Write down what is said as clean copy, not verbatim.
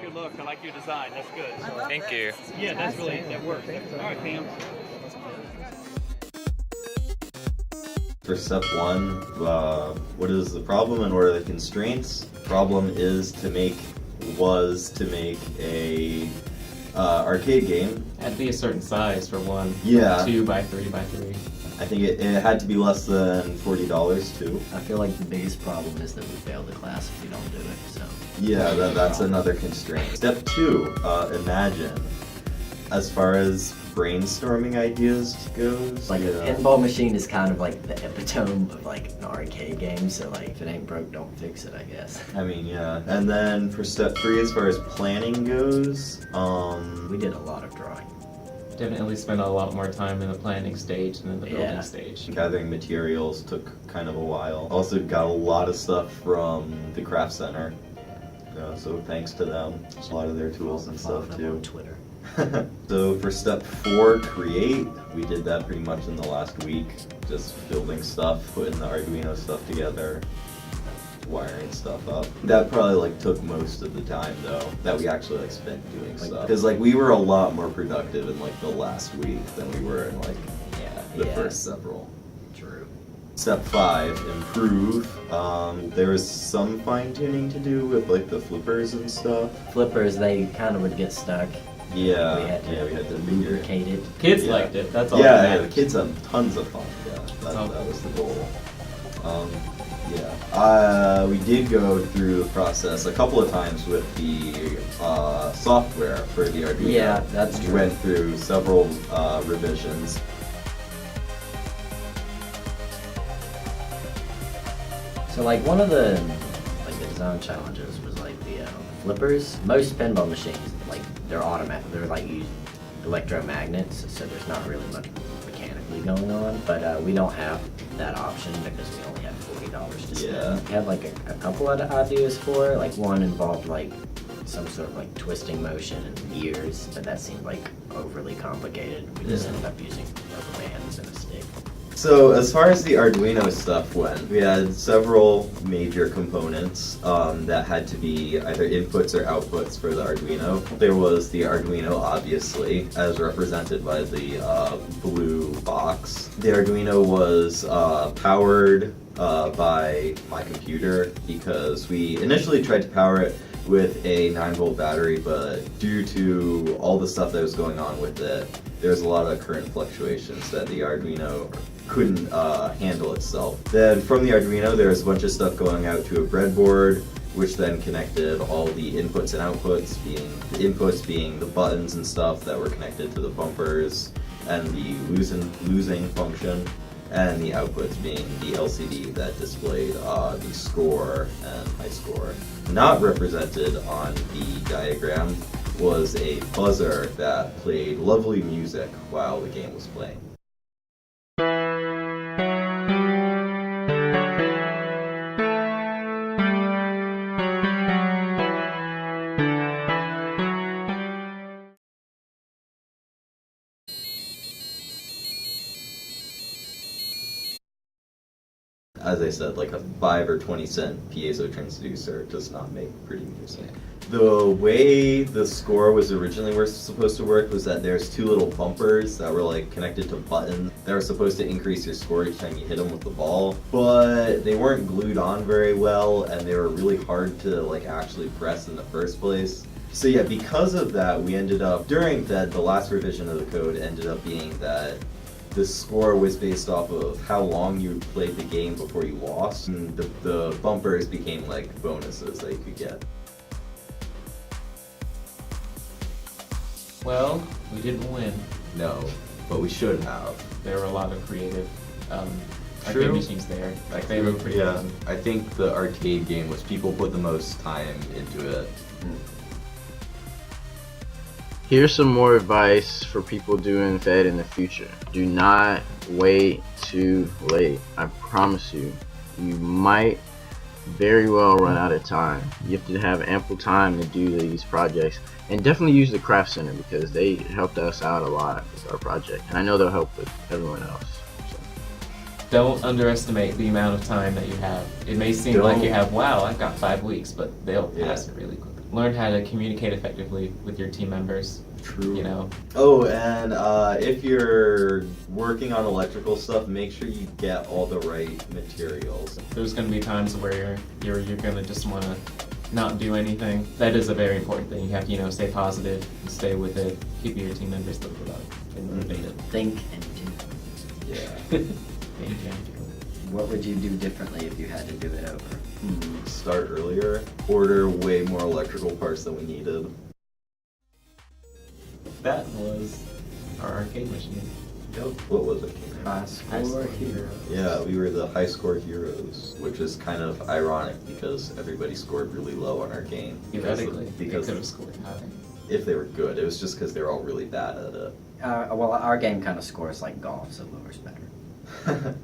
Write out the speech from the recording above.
your look. I like your design. That's good. So, Thank you. yeah, that's really, that works. All right, Pam. For step one, what is the problem and what are the constraints? Problem was to make a arcade game. Had to be a certain size for one. Yeah. 2x3x3. I think it had to be less than $40 too. I feel like the biggest problem is that we fail the class if we don't do it, so. Yeah, that's another constraint. Step two, imagine. As far as brainstorming ideas goes, Like a pinball machine is kind of like the epitome of like an arcade game, so like if it ain't broke, don't fix it, I guess. I mean, yeah. And then for step three, as far as planning goes, We did a lot of drawing. Definitely spent a lot more time in the planning stage than in the building Yeah. stage. gathering materials took kind of a while. Also got a lot of stuff from the craft center, so thanks to them. A lot of their tools and stuff Followed up too. on Twitter. So for step four, create, we did that pretty much in the last week. Just building stuff, putting the Arduino stuff together, wiring stuff up. That probably like took most of the time though, that we actually like spent doing stuff. Because like we were a lot more productive in like the last week than we were in like the Yeah. first several. True. Step five, improve. There was some fine tuning to do with like the flippers and stuff. Flippers, they kind of would get stuck. Yeah, we had to figure it. lubricate it. Kids Yeah. liked it, that's all Yeah, that yeah, the matters. kids have tons of fun. Yeah, that Oh. was the goal. We did go through the process a couple of times with the software for the Arduino. Yeah, that's We true. went through several revisions. So like one of the design challenges was like the flippers. Most pinball machines, like they're automatic. They're like use electromagnets, so there's not really much mechanically going on. But we don't have that option because we only have $40 to spend. Yeah. We had like a couple of ideas for it. Like one involved like some sort of like twisting motion and gears, but that seemed like overly complicated. We just ended up using rubber bands and a stick. So as far as the Arduino stuff went, we had several major components that had to be either inputs or outputs for the Arduino. There was the Arduino, obviously, as represented by the blue box. The Arduino was powered by my computer because we initially tried to power it with a 9-volt battery, but due to all the stuff that was going on with it, there's a lot of current fluctuations that the Arduino couldn't handle itself. Then from the Arduino, there was a bunch of stuff going out to a breadboard, which then connected all the inputs and outputs, the inputs being the buttons and stuff that were connected to the bumpers and the losing function, and the outputs being the LCD that displayed the score and high score. Not represented on the diagram was a buzzer that played lovely music while the game was playing. As I said, like a 5 or 20 cent piezo transducer does not make pretty music. The way the score was originally supposed to work was that there's two little bumpers that were like connected to buttons that were supposed to increase your score each time you hit them with the ball, but they weren't glued on very well and they were really hard to like actually press in the first place. So yeah, because of that, we ended up, during FEDD, the last revision of the code ended up being that the score was based off of how long you played the game before you lost, and the bumpers became like bonuses that you could get. Well, we didn't win. No, but we should have. There were a lot of creative True. arcade machines there. Like they look pretty Yeah, awesome. I think the arcade game was people put the most time into it. Here's some more advice for people doing FEDD in the future. Do not wait too late. I promise you, you might very well run out of time. You have to have ample time to do these projects, and definitely use the craft center because they helped us out a lot with our project, and I know they'll help with everyone else. So. Don't underestimate the amount of time that you have. It may seem like you have, wow, I've got 5 weeks, but they'll pass it really quickly. learn how to communicate effectively with your team members. True. You know, Oh, and if you're working on electrical stuff, make sure you get all the right materials. there's going to be times where you're going to just want to not do anything. That is a very important thing. You have to, you know, stay positive and stay with it, keep your team members lifted up and motivated. Think and do. Yeah. Thank you. What would you do differently if you had to do it over? Start earlier. Order way more electrical parts than we needed. That was our arcade machine. What was it? High score hero. Yeah, we were the high score heroes, which is kind of ironic because everybody scored really low on our game. Theoretically, they because could have scored high. if they were good, it was just because they were all really bad at it. Well, our game kind of scores like golf, so lower's better.